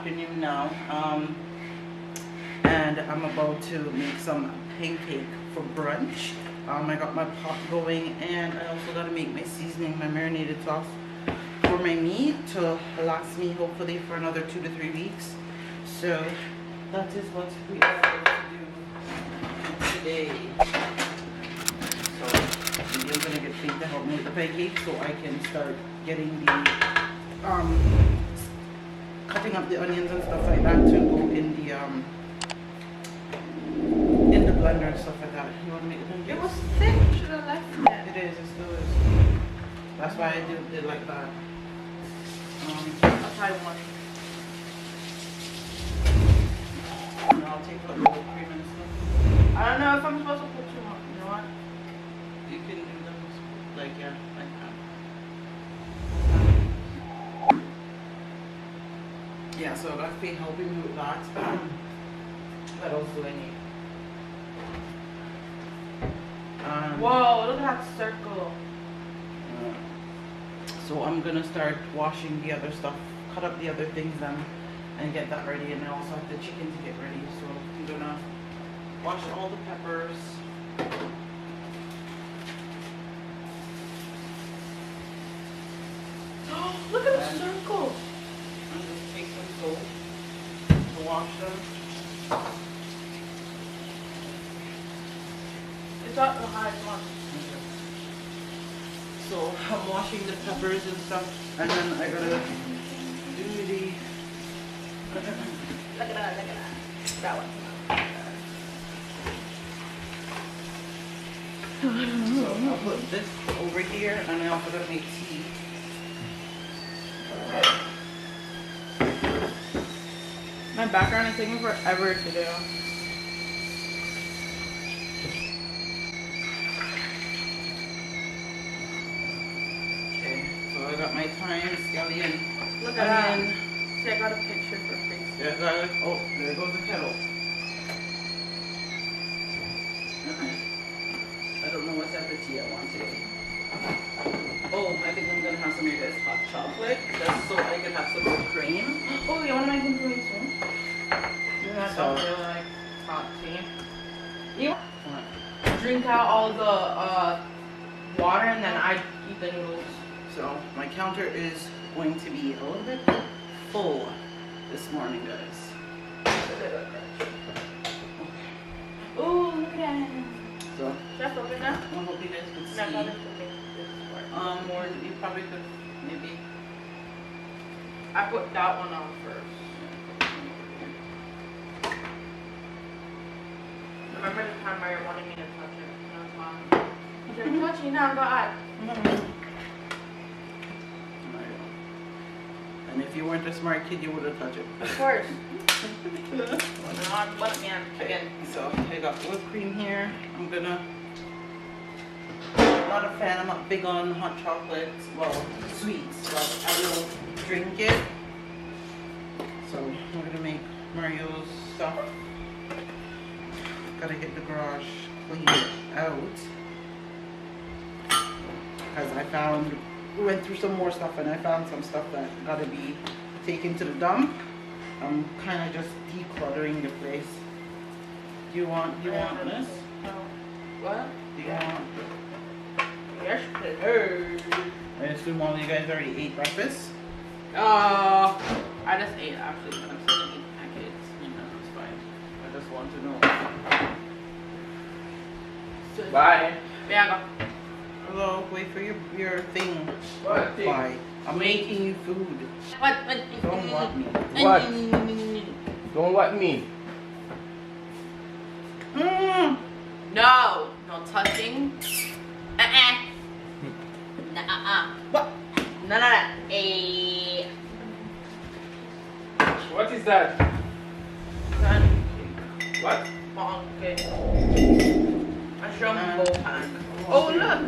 afternoon now, and I'm about to make some pancake for brunch. I got my pot going, and I also got to make my seasoning, my marinated sauce for my meat to last me hopefully for another 2 to 3 weeks. So that is what we are going to do today. So I'm gonna get Faith to help me with the pancakes so I can start getting the cutting up the onions and stuff like that to go in the blender and stuff like that. You want to make the pancakes? It was thick. You should have left it. It is. It still is. That's why I did like that. I'll try one. And I'll take a little cream and stuff. I don't know if I'm supposed to put too much. You know what? You can do them like like that. Yeah, so that's been helping me with that. What else do I need? Whoa, look at that circle. So I'm gonna start washing the other stuff, cut up the other things then, and get that ready. And I also have the chicken to get ready. So I'm gonna wash all the peppers. Look at the circle. And just take some soap to wash them. It's not the highest one. So I'm washing the peppers and stuff, and then I gotta do the. Look at that, look at that. That one. So I'll put this over here, and I also gotta make tea. My background is taking forever to do. I got my thyme, scallion, Look at that. onion. See, I got a picture for Facebook. Yeah, garlic. Oh, there goes the kettle. I don't know what type of tea I want today. Oh, I think I'm gonna have some of your guys' hot chocolate. That's so I can have some more cream. Oh, you want to make them for me soon? Yeah, So- so really like hot tea. You drink out all the water and then I eat the noodles. So my counter is going to be a little bit full this morning, guys. Oh, look at that. So Should I flip it now? I hope you guys can No, I probably see. could make this part. More you probably could maybe. I put that one on first. Remember the time where you wanted me to touch it? And I was like, you're touching now, God. And if you weren't a smart kid, you would have touched it. Of course. No, I'm let me again. So I got whipped cream here. I'm gonna. Not a fan. I'm not big on hot chocolate. Well, sweets, but I will drink it. So we're gonna make Mario's stuff. Gotta get the garage cleaned out because we went through some more stuff and I found some stuff that gotta be taken to the dump. I'm kind of just decluttering the place. Do you want this? No. What? Do you want? Yes, please. I assume all of you guys already ate breakfast. I just ate actually, but I'm still gonna eat pancakes. It's fine. I just want to know. Bye. Yeah, Hello, wait for your thing. What thing? Bye. I'm making you food. What? Don't want me. What? Don't what me? No, no touching. What? No. What is that? What? Okay. A jumbo pan. Oh look.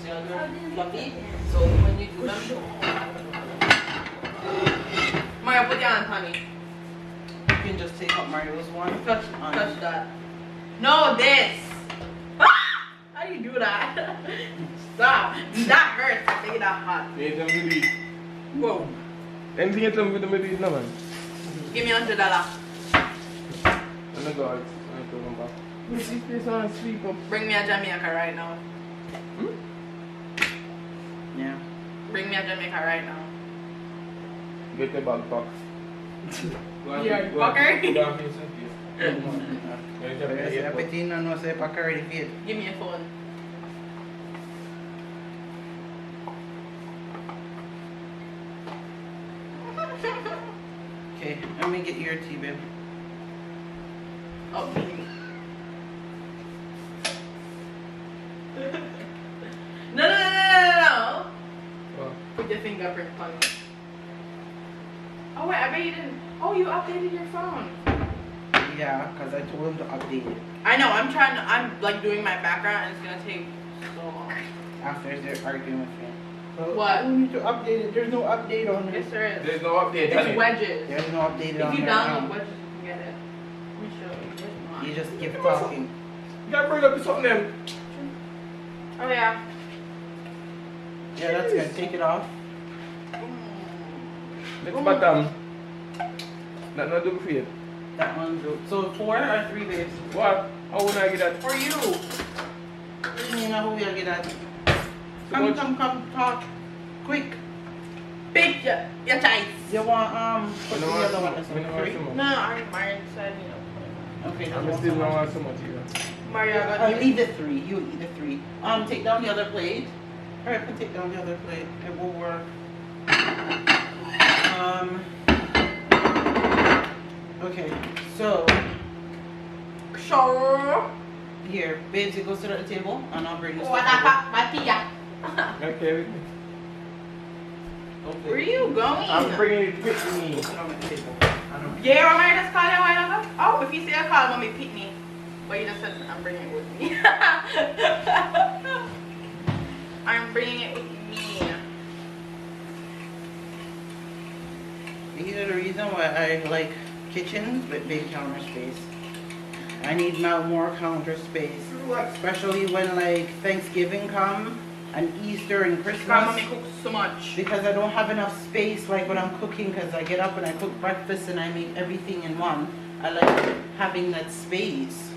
See how they're fluffy? So when you do them, Mario, put down, honey. you can just take out Mario's one. Touch that. No, this. How do you do that? Stop. That hurts. Make it that hot. Make them really. Whoa. Anything you tell me with the maybe no man. Give me $100. I'm gonna go out. I'm gonna go back. This place on sleep up. Bring me a Jamaica right now. Yeah. Bring me a Jamaica right now. Get the bag pack. Yeah, fucker. Go and finish some Say Petina no say pack already feed. Give me a phone. Okay, let me get your tea, babe. Oh, no. What? Put your fingerprint on me. Oh wait, I bet you didn't. Oh, you updated your phone. Yeah, because I told him to update it. I know. I'm like doing my background, and it's gonna take so long. After they're arguing with me. So, What? You need to update it. There's no update on it. Yes, there is. There's no update. It's wedges. There's no update on If you there. download wedges, you can get it. Let me show you. There's not. You just keep talking. You gotta bring up something then. Oh yeah. Yeah, that's good. Take it off. Next bottom. Not do for you. That one's good. So 4 or 3 babes? What? How would I get that? For you. What do you mean how we get that? much? Come, talk. Quick. Pick your choice. You want, put the I other one don't as want a 3? so much. No, I Marion said Okay, I that's still don't one. want so much either. Mario got I'll leave the 3. You eat the 3. Take down the other plate. Alright, I'll take down the other plate. It will work. Okay, so Sure. here, babes, you go sit at the table and I'll bring this What stuff Batia. Okay with me. over. Where are you going? I'm bringing it with me. Sit on the table. I don't Yeah, remember I just called you a while ago? Oh, if you say I call mommy, pick me. But you just said I'm bringing it with me. I'm bringing it with me. These are the reason why I like kitchens with big counter space. I need now more counter space, especially when like Thanksgiving come and Easter and God, mommy Christmas. cooks so much. Because I don't have enough space like when I'm cooking, because I get up and I cook breakfast and I make everything in one. I like having that space.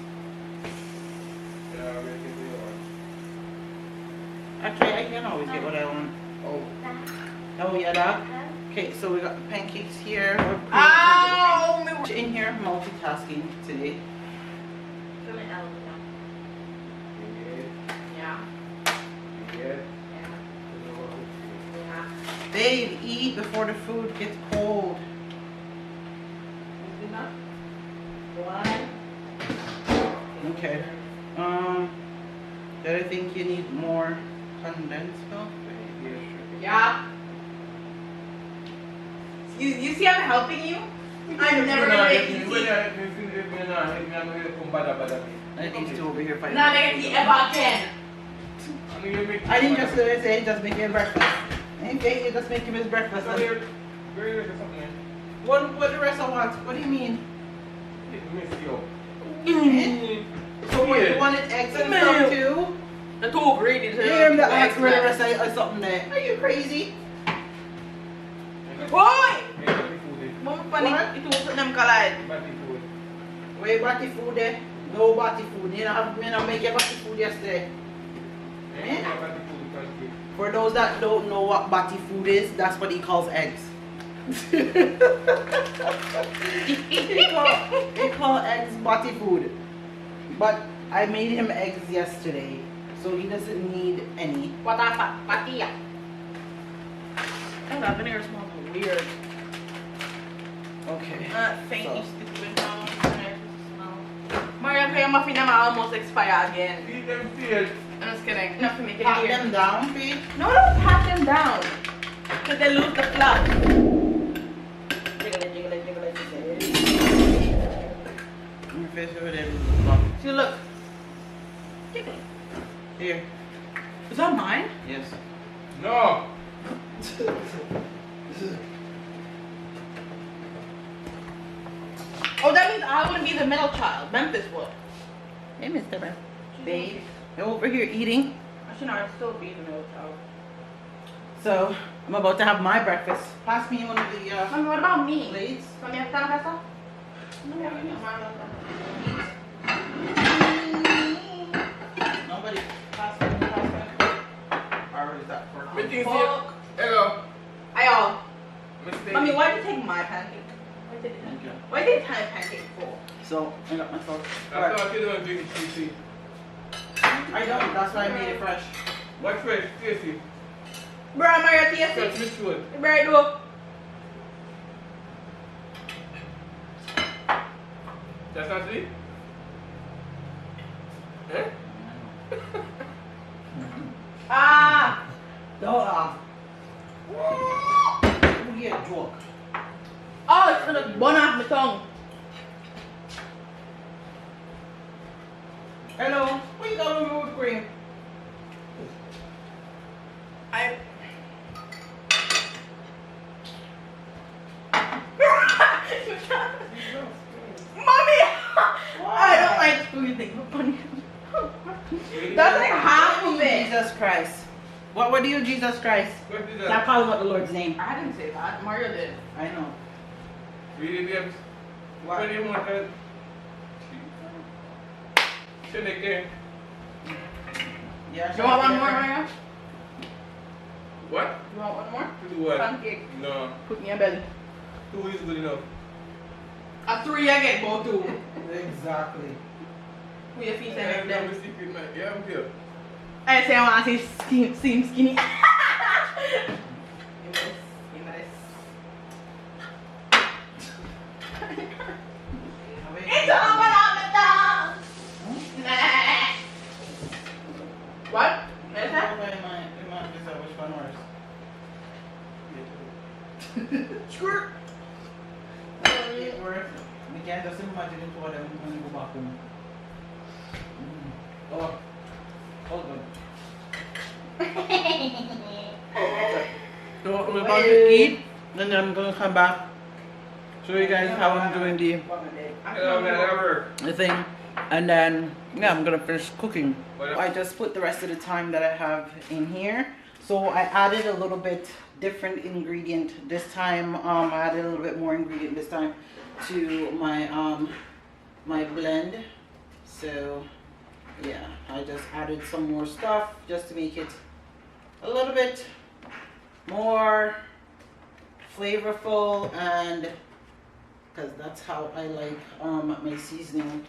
Actually, I can always get what I want. Oh yeah, that. Okay, so we got the pancakes here. Ow! In here, multitasking today. Yeah. Babe, eat before the food gets cold. Okay. Do I think you need more condensed milk? Yeah. You see I'm helping you? I'm never gonna make you see. I think these two over here fighting. Not gonna eat ever again. I didn't just say just make him breakfast. Okay, you just make him his breakfast. What the rest I want? What do you mean? So what, you wanted eggs and stuff too? The two greedy too. Damn, the eggs were the rest of something there. Are you crazy? Boy! Mama What? panik itu put them collide. Where bati food there? No bati food. You know, make your bati food yesterday. For those that don't know what bati food is, that's what he calls eggs. he call eggs bati food. But I made him eggs yesterday, so he doesn't need any. What the fuck? Patia. Oh, that vinegar smells weird. Okay. Thank So. you, stupid. No, vinegar smell. Mario, kaya muffin naman almost expire again. I'm just kidding. Enough to make it Pat here. them down, please. No, don't pat them down. Because they lose the fluff. Jiggle it, jiggle it, jiggle it. Your face over there. See, look. Here. Is that mine? Yes. No. Oh, that means I wouldn't be the middle child. Memphis would. Hey, Mr. Babe. You're over here eating. Actually, no, I'd still be the middle child. So I'm about to have my breakfast. Pass me one of the Mommy, what about me? plates. Mommy, have time, Vessel? Nobody pass me. Or is that for What do you Fuck. see? Hello. Ayo. Mistake. Mommy, why did you take my pancake? Thank you. Why did you take my pancake for? So I got myself. I thought you don't drink TC. I don't. That's why I made it fresh. What fresh? TC. Bro, am I your Fresh TSC? which one? Bro, do. That's not sweet? Eh? Ah! Don't laugh. You get drunk. Oh, it's gonna burn off my tongue. Hello. What you got with me whipped cream? I. Mommy! I don't like food things. That's like half of it. Jesus Christ. What do you, Jesus Christ? What is Stop that? calling out the Lord's name. I didn't say that. Mario did. I know. Really, babes? What do you want that? Shouldn't again. Yeah. You want one more, Mario? What? You want one more? To do what? Pancake. No. Put me in belly. 2 is good enough. A 3 I get both 2. Exactly. With your feet Yeah, and I'm them. secret man. Yeah, I'm here. I say I want to see seem skinny. It's all about the dog. What? What's that? Which one worse? Squirt. It worse. We can't just imagine it for them when you go back home. Oh. Hold on. So I'm about to eat, and then I'm gonna come back. Show you guys how I'm doing Hello, man. That work. the thing, and then yeah, I'm gonna finish cooking. What I just put the rest of the time that I have in here. So I added a little bit different ingredient this time. I added a little bit more ingredient this time to my my blend. So yeah, I just added some more stuff just to make it a little bit more flavorful, and because that's how I like my seasoning.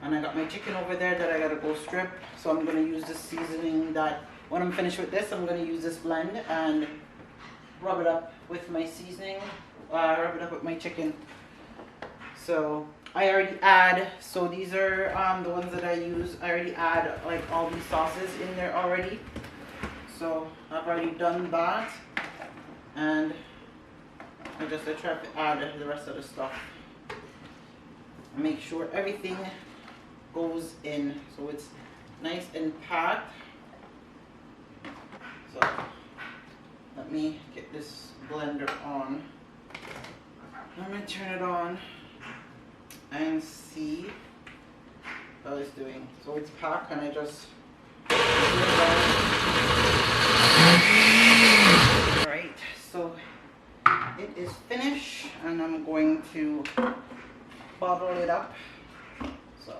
And I got my chicken over there that I gotta go strip, so I'm gonna use this seasoning. That when I'm finished with this, I'm gonna use this blend and rub it up with my seasoning, rub it up with my chicken. So I already add, so these are the ones that I use. I already add like all these sauces in there already. So I've already done that, and I try to add the rest of the stuff. Make sure everything goes in so it's nice and packed. So let me get this blender on. I'm gonna turn it on and see how it's doing. So it's packed, and I just alright, so it is finished, and I'm going to bottle it up. So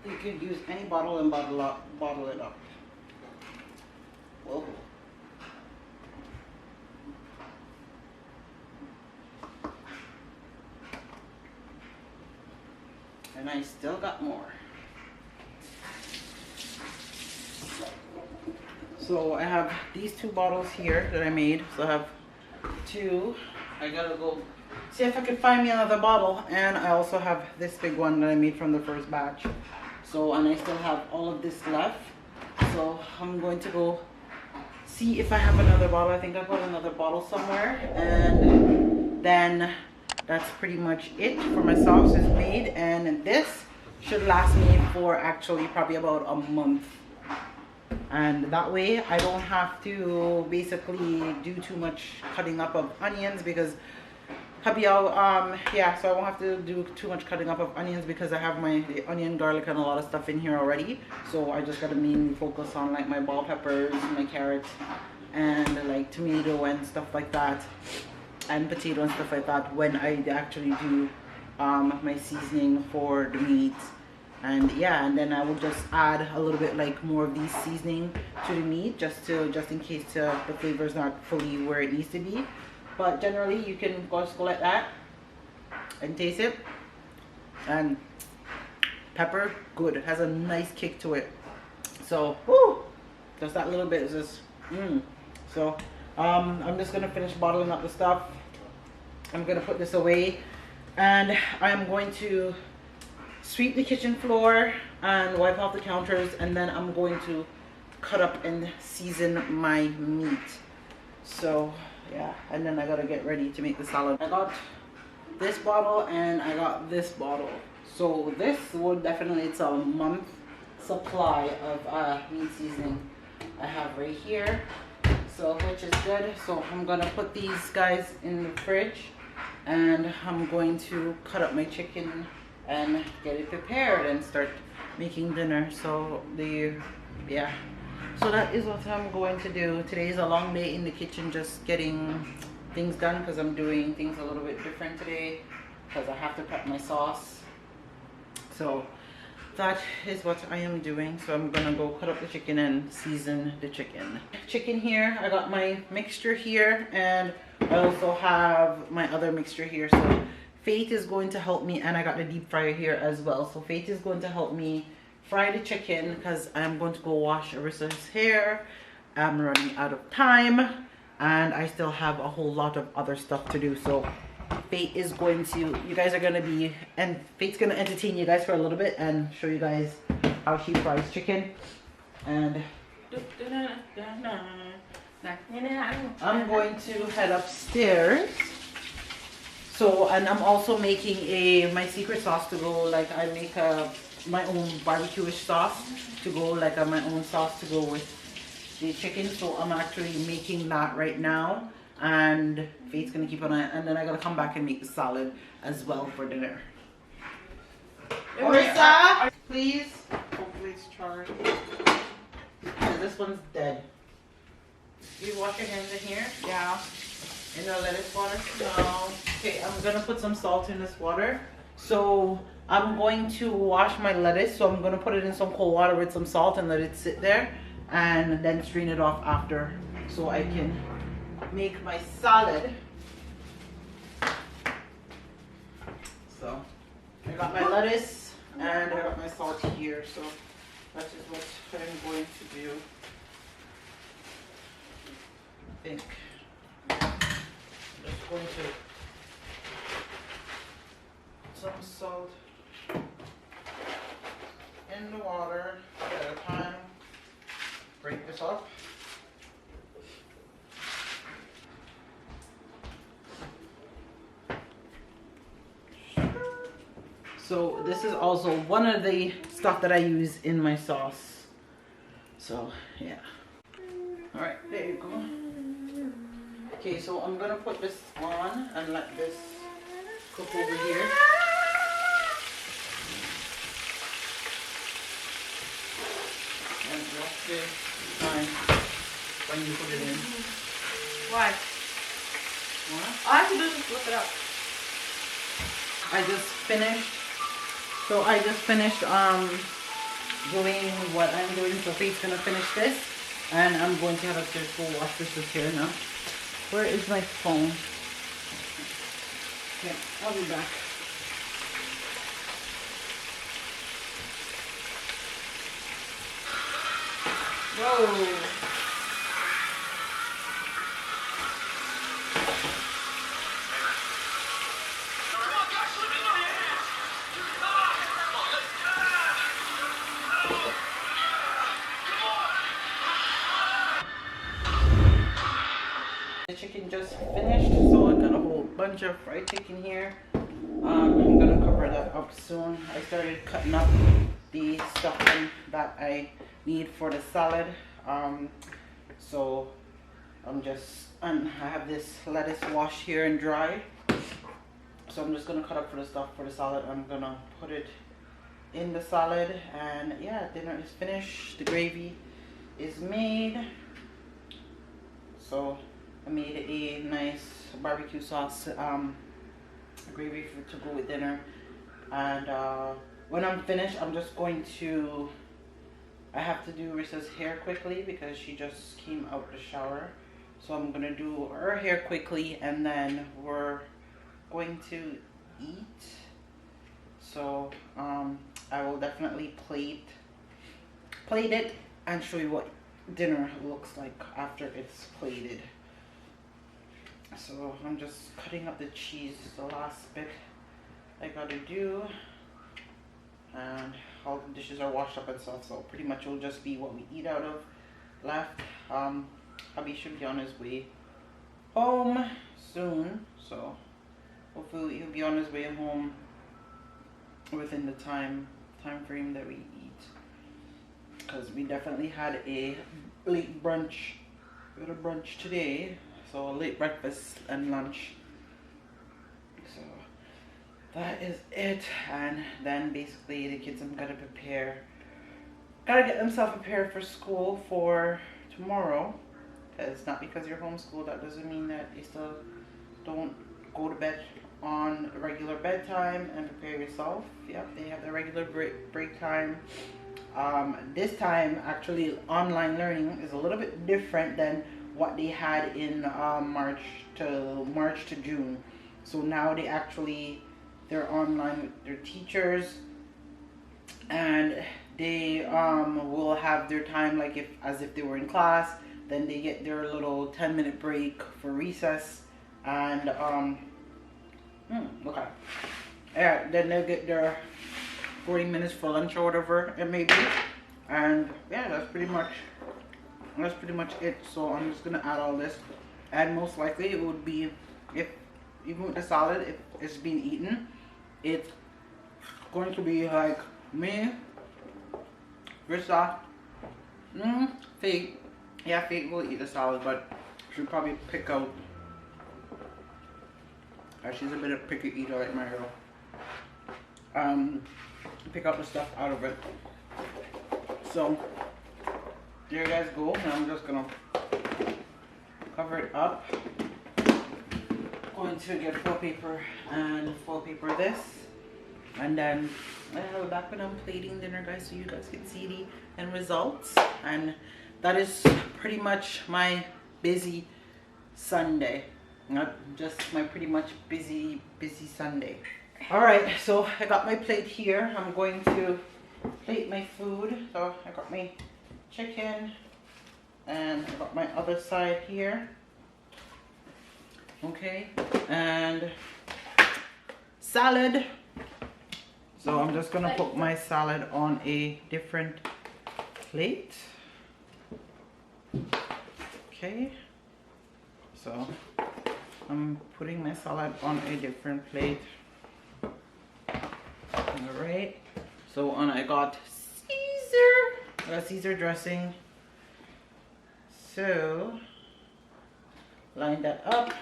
you could use any bottle and bottle it up. Whoa. And I still got more. So I have these 2 bottles here that I made. So I have 2. I gotta go see if I can find me another bottle. And I also have this big one that I made from the first batch. So, and I still have all of this left. So I'm going to go see if I have another bottle. I think I got another bottle somewhere. And then that's pretty much it for my sauce is made. And this should last me for actually probably about a month. And that way I don't have to basically do too much cutting up of onions, because hubby out. Yeah, so I won't have to do too much cutting up of onions because I have the onion, garlic, and a lot of stuff in here already. So I just gotta mainly focus on like my bell peppers, my carrots, and like tomato and stuff like that, and potato and stuff like that when I actually do my seasoning for the meat. And yeah, and then I will just add a little bit like more of these seasoning to the meat just in case the flavor is not fully where it needs to be. But generally you can just go like that and taste it. And pepper, good, it has a nice kick to it. So whoo, just that little bit is just so I'm just gonna finish bottling up the stuff. I'm gonna put this away, and I'm going to sweep the kitchen floor and wipe off the counters, and then I'm going to cut up and season my meat. So yeah, and then I gotta get ready to make the salad. I got this bottle and I got this bottle. So this will definitely, it's a month supply of meat seasoning I have right here, so which is good. So I'm gonna put these guys in the fridge, and I'm going to cut up my chicken and get it prepared and start making dinner. So yeah, so that is what I'm going to do. Today is a long day in the kitchen, just getting things done because I'm doing things a little bit different today because I have to prep my sauce. So that is what I am doing. So I'm gonna go cut up the chicken and season the chicken here. I got my mixture here, and I also have my other mixture here. So Faith is going to help me, and I got the deep fryer here as well. So Faith is going to help me fry the chicken because I'm going to go wash Arissa's hair. I'm running out of time, and I still have a whole lot of other stuff to do. So Faith is going to, you guys are going to be, and Faith's going to entertain you guys for a little bit and show you guys how she fries chicken. And I'm going to head upstairs. So, and I'm also making my secret sauce to go, like I make my own barbecue-ish sauce to go, like my own sauce to go with the chicken. So I'm actually making that right now, and Faith's gonna keep an eye, and then I gotta come back and make the salad as well for dinner. Marissa, please. Hopefully it's charged. Yeah, this one's dead. Do you wash your hands in here? Yeah. In the lettuce water? No. Okay, I'm gonna put some salt in this water. So I'm going to wash my lettuce. So I'm gonna put it in some cold water with some salt and let it sit there, and then strain it off after, so I can make my salad. So I got my lettuce and I got my salt here. So that is what I'm going to do. I think. Just going to put some salt in the water at a time. Break this up. So this is also one of the stuff that I use in my sauce. So yeah. All right, there you go. Okay, so I'm gonna put this on and let this cook over here. And watch this time when you put it in. Why? What? All I have to do is just flip it up. I just finished. So I just finished doing what I'm doing. So Faith's gonna finish this, and I'm going to have upstairs go wash this here now. Where is my phone? Okay, I'll be back. Whoa. The chicken just finished, so I got a whole bunch of fried chicken here. I'm gonna cover that up soon. I started cutting up the stuffing that I need for the salad. So I have this lettuce washed here and dry. So I'm just gonna cut up for the stuff for the salad. I'm gonna put it in the salad, and yeah, dinner is finished. The gravy is made. So I made a nice barbecue sauce gravy to go with dinner. And when I'm finished, I'm just going to, I have to do Rissa's hair quickly because she just came out the shower. So I'm gonna do her hair quickly, and then we're going to eat. So I will definitely plate it and show you what dinner looks like after it's plated. So I'm just cutting up the cheese, the last bit I gotta do, and all the dishes are washed up and stuff, so pretty much it'll just be what we eat out of left. Hubby should be on his way home soon, so hopefully he'll be on his way home within the time frame that we eat, because we definitely had a late brunch. We had a brunch today, so a late breakfast and lunch. So that is it. And then basically the kids, I'm gotta get themselves prepared for school for tomorrow. Because not because you're homeschooled, that doesn't mean that you still don't go to bed on a regular bedtime and prepare yourself. Yep, they have the regular break time. This time, actually, online learning is a little bit different than what they had in March to June. So now they're online with their teachers, and they will have their time like as if they were in class. Then they get their little 10-minute break for recess, and okay, yeah, then they'll get their 40 minutes for lunch or whatever it may be. And yeah, that's pretty much it. So I'm just gonna add all this, and most likely it would be, if even with the salad, if it's being eaten, it's going to be like me, Rissa, Faith. Yeah, Faith will eat the salad, but she'll probably pick out, she's a bit of a picky eater like Mario, pick out the stuff out of it. So there you guys go, and I'm just gonna cover it up. Going to get foil paper and foil paper this, and then I'll be back when I'm plating dinner, guys, so you guys can see the end results. And that is pretty much my busy Sunday. Not just my pretty much busy Sunday. All right, so I got my plate here. I'm going to plate my food. So I got my chicken, and I got my other side here. Okay, and salad. So I'm just gonna put my salad on a different plate. Okay, so I'm putting my salad on a different plate. All right, so I got Caesar dressing. So line that up,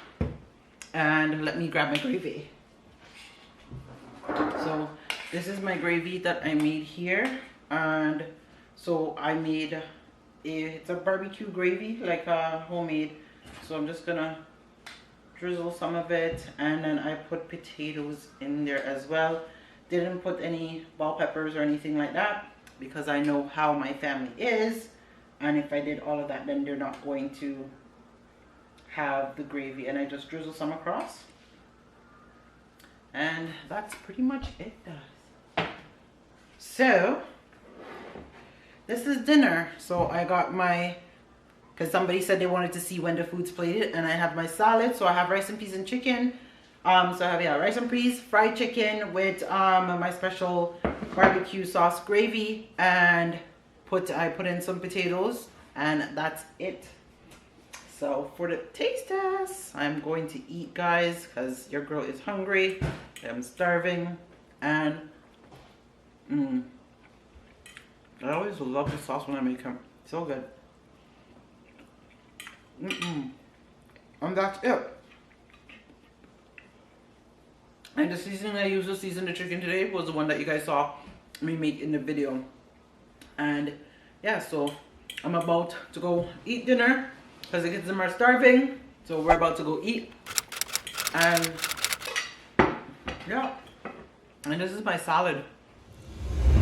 and let me grab my gravy. So this is my gravy that I made here, and so I made it's a barbecue gravy, like a homemade. So I'm just gonna drizzle some of it, and then I put potatoes in there as well. Didn't put any bell peppers or anything like that, because I know how my family is, and if I did all of that, then they're not going to have the gravy. And I just drizzle some across, and that's pretty much it, guys. So this is dinner. So I got my, because somebody said they wanted to see when the food's plated, and I have my salad. So I have rice and peas and chicken. So I have rice and peas, fried chicken with my special barbecue sauce gravy, and I put in some potatoes, and that's it. So for the taste test, I'm going to eat, guys, because your girl is hungry. I'm starving, and I always love the sauce when I make them. So good. And that's it. And the seasoning I used to season the chicken today was the one that you guys saw me make in the video. And yeah, so I'm about to go eat dinner because the kids are starving. So we're about to go eat. And yeah, and this is my salad.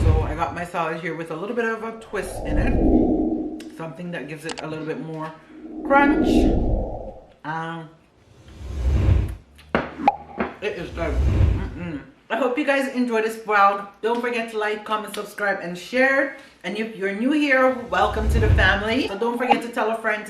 So I got my salad here with a little bit of a twist in it. Something that gives it a little bit more crunch. It is good. I hope you guys enjoy this vlog. Don't forget to like, comment, subscribe, and share. And if you're new here, welcome to the family. So don't forget to tell a friend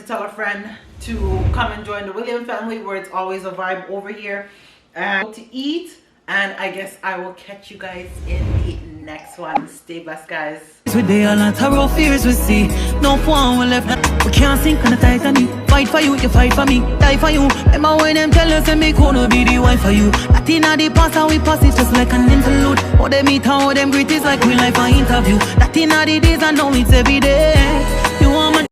to come and join the Williams family, where it's always a vibe over here. And to eat. And I guess I will catch you guys in the next one. Stay blessed, guys. Today a lot of rough fears we see. No one will left. We can't sink on the Titanic. Fight for you, you fight for me. Die for you. Remember when them tell us that me gonna be the wife for you. That in the past and we pass it just like an interlude. How them meet and how them greet is like real life an interview. That in the days and now it's every day.